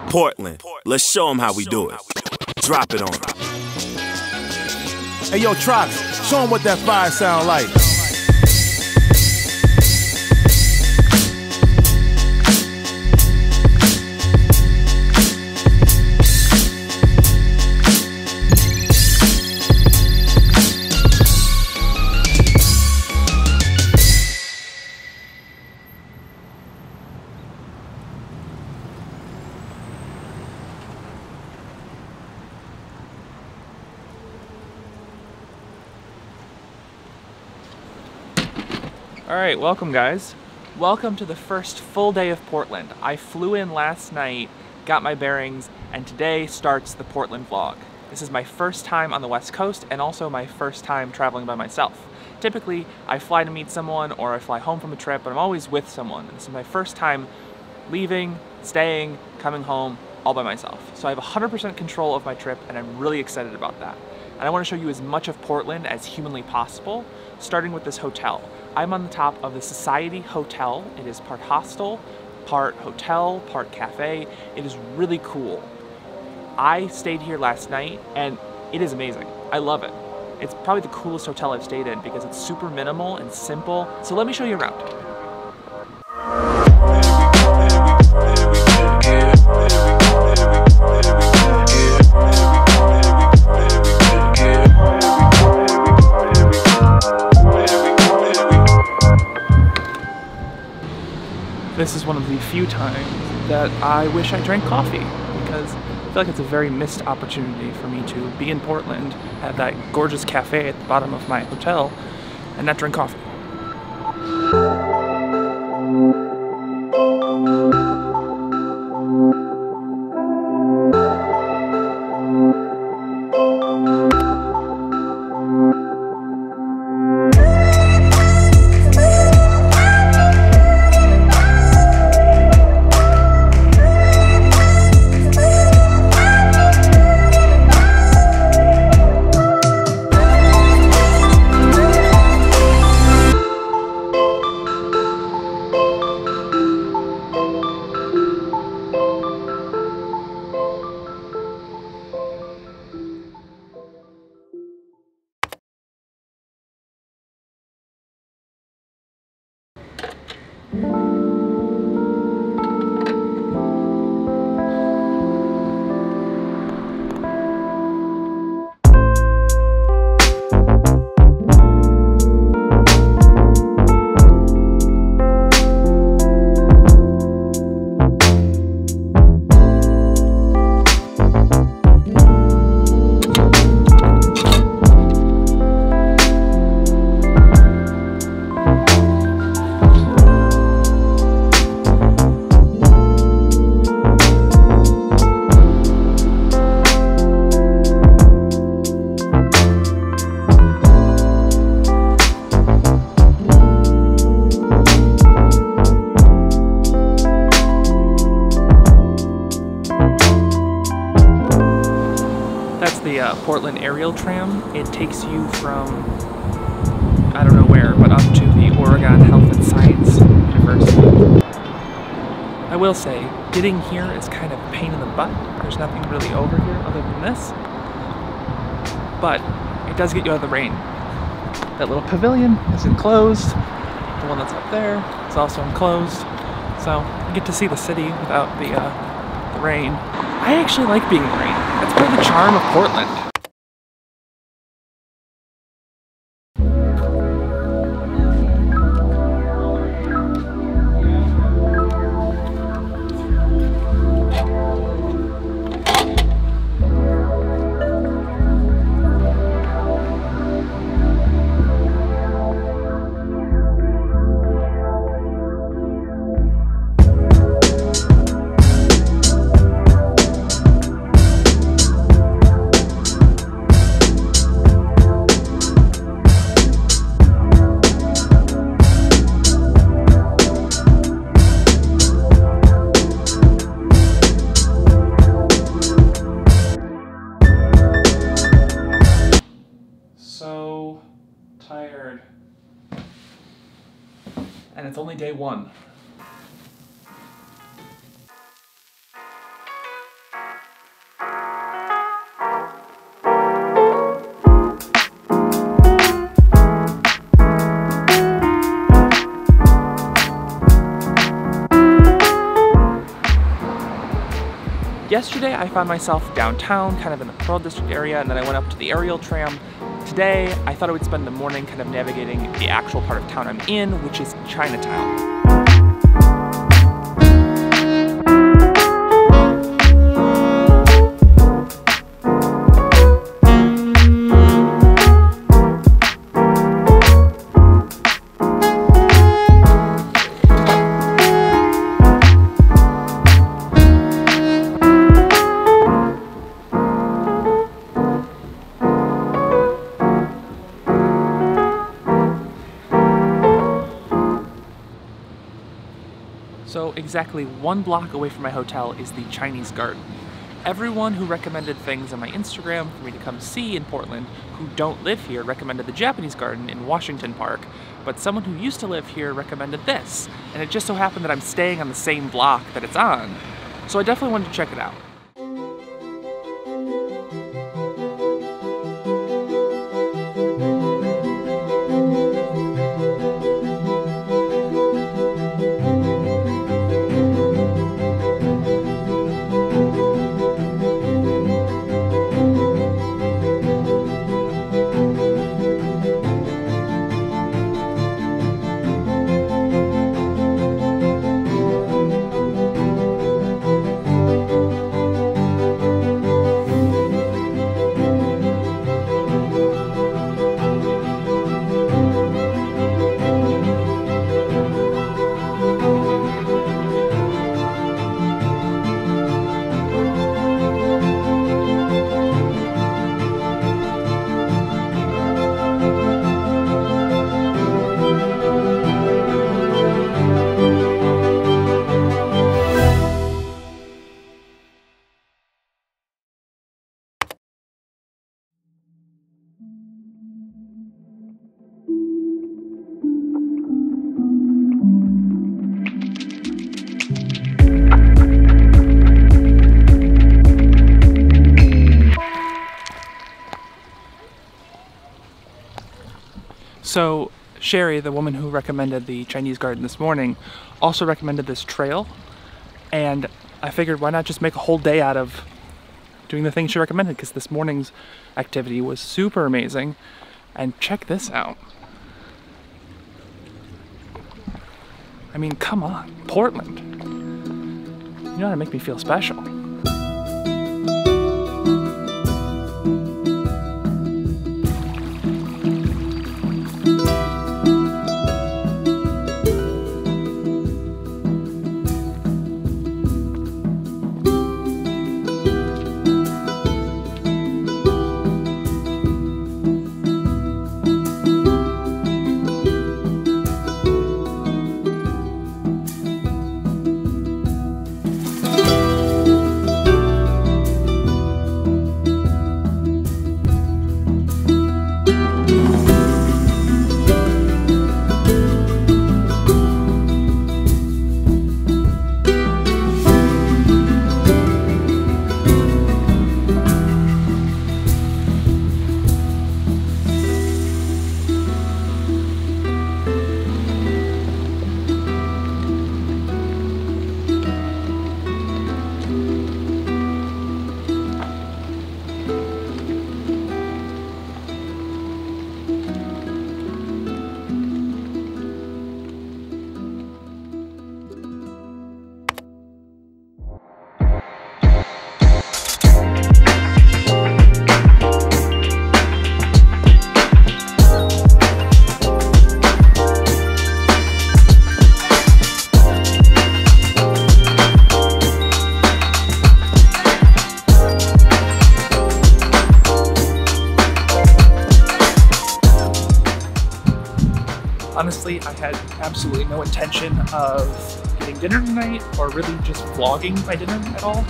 Portland, let's show them how we do it. Drop it on them. Hey yo, Trox, show them what that fire sound like. Alright, welcome guys. Welcome to the first full day of Portland. I flew in last night, got my bearings, and today starts the Portland vlog. This is my first time on the West Coast and also my first time traveling by myself. Typically, I fly to meet someone or I fly home from a trip, but I'm always with someone. This is my first time leaving, staying, coming home, all by myself. So I have 100% control of my trip and I'm really excited about that. And I want to show you as much of Portland as humanly possible, starting with this hotel. I'm on the top of the Society Hotel. It is part hostel, part hotel, part cafe. It is really cool. I stayed here last night and it is amazing. I love it. It's probably the coolest hotel I've stayed in because it's super minimal and simple. So let me show you around. This is one of the few times that I wish I drank coffee because I feel like it's a very missed opportunity for me to be in Portland at that gorgeous cafe at the bottom of my hotel and not drink coffee. Portland Aerial Tram. It takes you from, I don't know where, but up to the Oregon Health and Science University. I will say, getting here is kind of a pain in the butt. There's nothing really over here other than this. But it does get you out of the rain. That little pavilion is enclosed. The one that's up there is also enclosed. So you get to see the city without the rain. I actually like being in the rain. That's part of the charm of Portland. Tired. And it's only day one. Yesterday I found myself downtown, kind of in the Pearl District area, and then I went up to the Ariel tram. Today I thought I would spend the morning kind of navigating the actual part of town I'm in, which is Chinatown. So exactly 1 block away from my hotel is the Chinese Garden. Everyone who recommended things on my Instagram for me to come see in Portland who don't live here recommended the Japanese Garden in Washington Park, but someone who used to live here recommended this, and it just so happened that I'm staying on the same block that it's on, so I definitely wanted to check it out. So Sherry, the woman who recommended the Chinese Garden this morning, also recommended this trail, and I figured why not just make a whole day out of doing the things she recommended, because this morning's activity was super amazing. And check this out. I mean, come on, Portland. You know how to make me feel special. Honestly, I had absolutely no intention of getting dinner tonight or really just vlogging my dinner at all.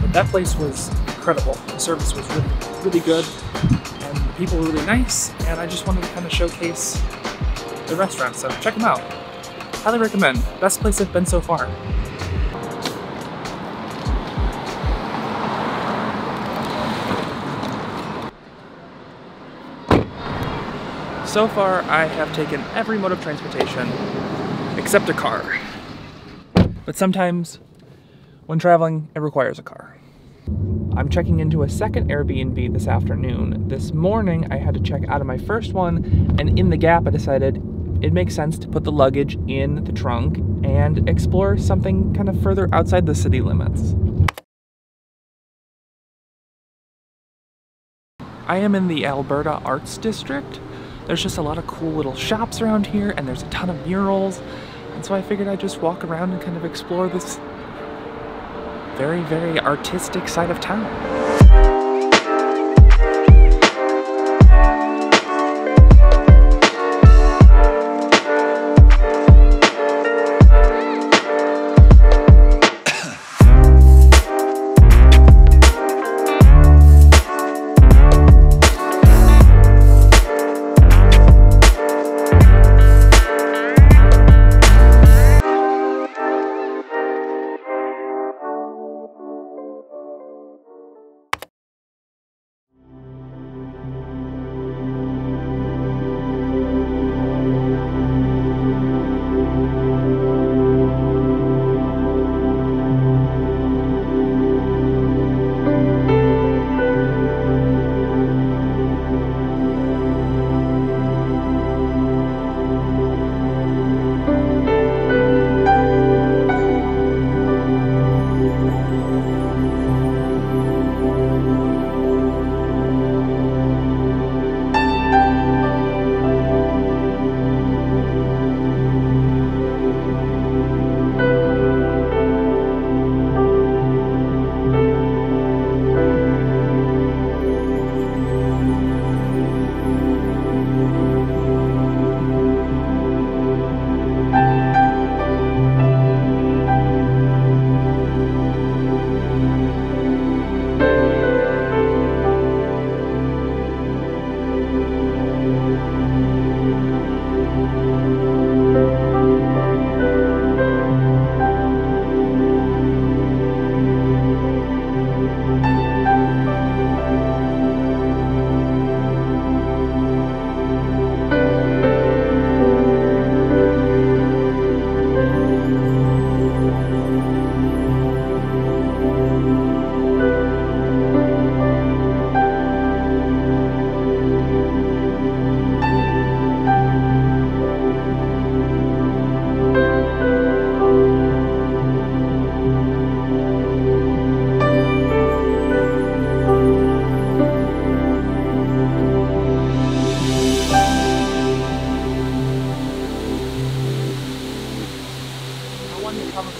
But that place was incredible. The service was really, really good, and the people were really nice, and I just wanted to kind of showcase the restaurant, so check them out. Highly recommend. Best place I've been so far. So far, I have taken every mode of transportation except a car. But sometimes When traveling, it requires a car. I'm checking into a second Airbnb this afternoon. This morning, I had to check out of my first one, and in the gap, I decided it makes sense to put the luggage in the trunk and explore something kind of further outside the city limits. I am in the Alberta Arts District. There's just a lot of cool little shops around here, and there's a ton of murals, and so I figured I'd just walk around and kind of explore this very, very artistic side of town.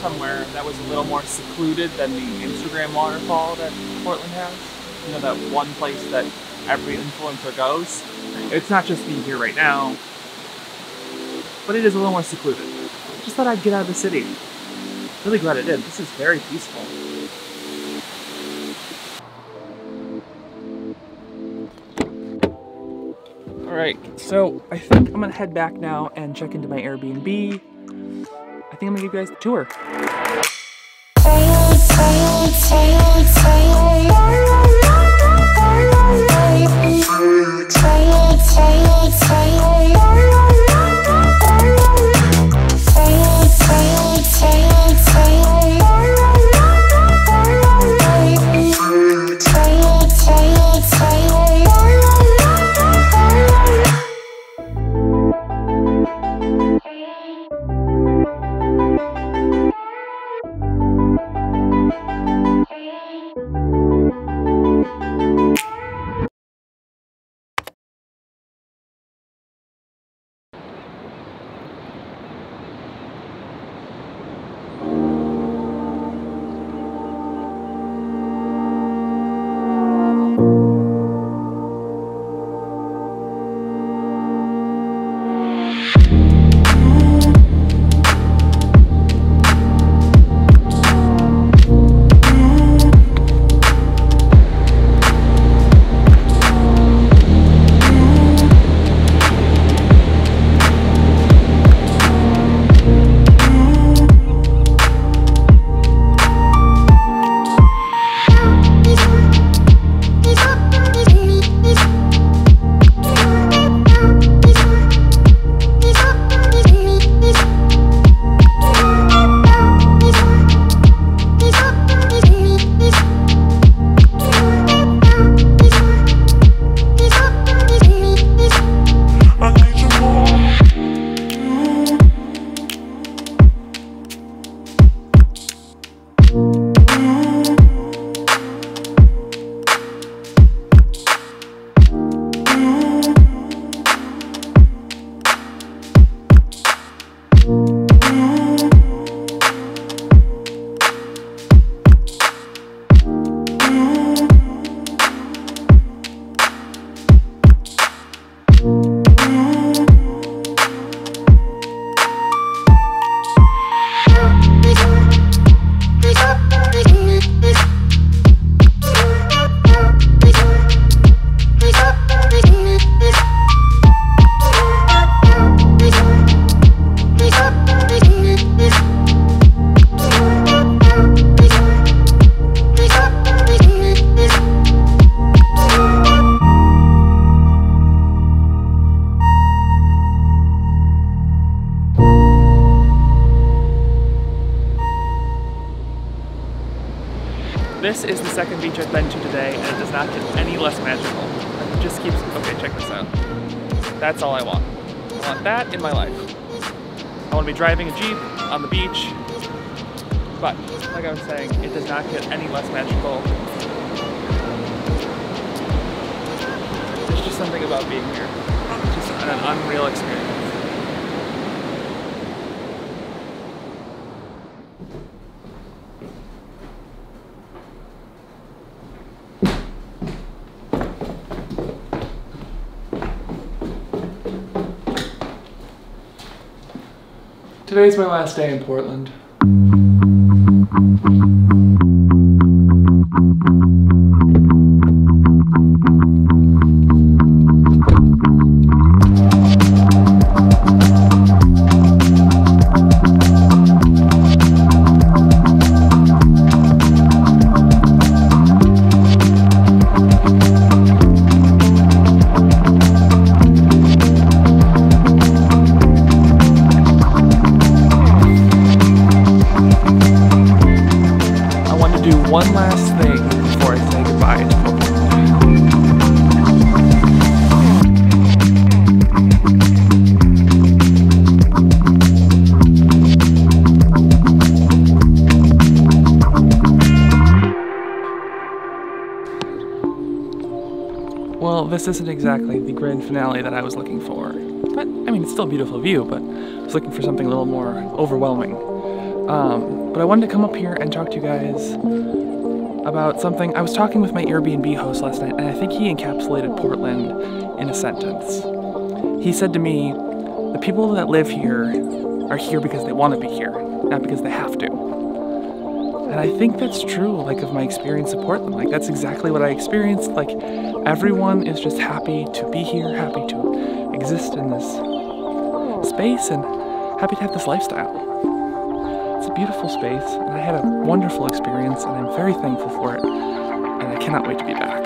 Somewhere that was a little more secluded than the Instagram waterfall that Portland has. You know, that one place that every influencer goes. It's not just me here right now, but it is a little more secluded. Just thought I'd get out of the city. Really glad I did. This is very peaceful. Alright, so I think I'm gonna head back now and check into my Airbnb. I think I'm gonna give you guys the tour. This is the second beach I've been to today, and it does not get any less magical. It just keeps, okay, check this out. That's all I want. I want that in my life. I want to be driving a Jeep on the beach, but like I was saying, it does not get any less magical. There's just something about being here. It's just an unreal experience. Today's my last day in Portland. One last thing before I say goodbye to Portland. Well, this isn't exactly the grand finale that I was looking for, but I mean, it's still a beautiful view, but I was looking for something a little more overwhelming. But I wanted to come up here and talk to you guys about something. I was talking with my Airbnb host last night, and I think he encapsulated Portland in a sentence. He said to me, the people that live here are here because they want to be here, not because they have to. And I think that's true, like, of my experience of Portland. Like, that's exactly what I experienced. Like, everyone is just happy to be here, happy to exist in this space, and happy to have this lifestyle. It's a beautiful space, and I had a wonderful experience, and I'm very thankful for it, and I cannot wait to be back.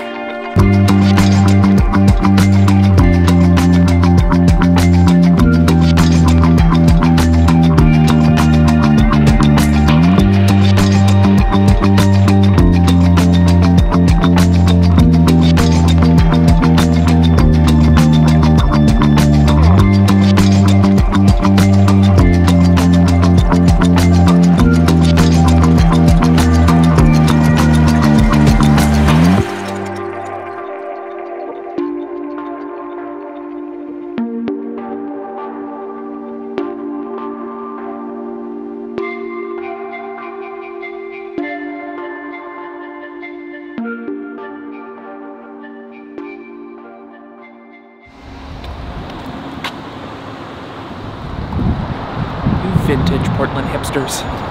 Vintage Portland hipsters.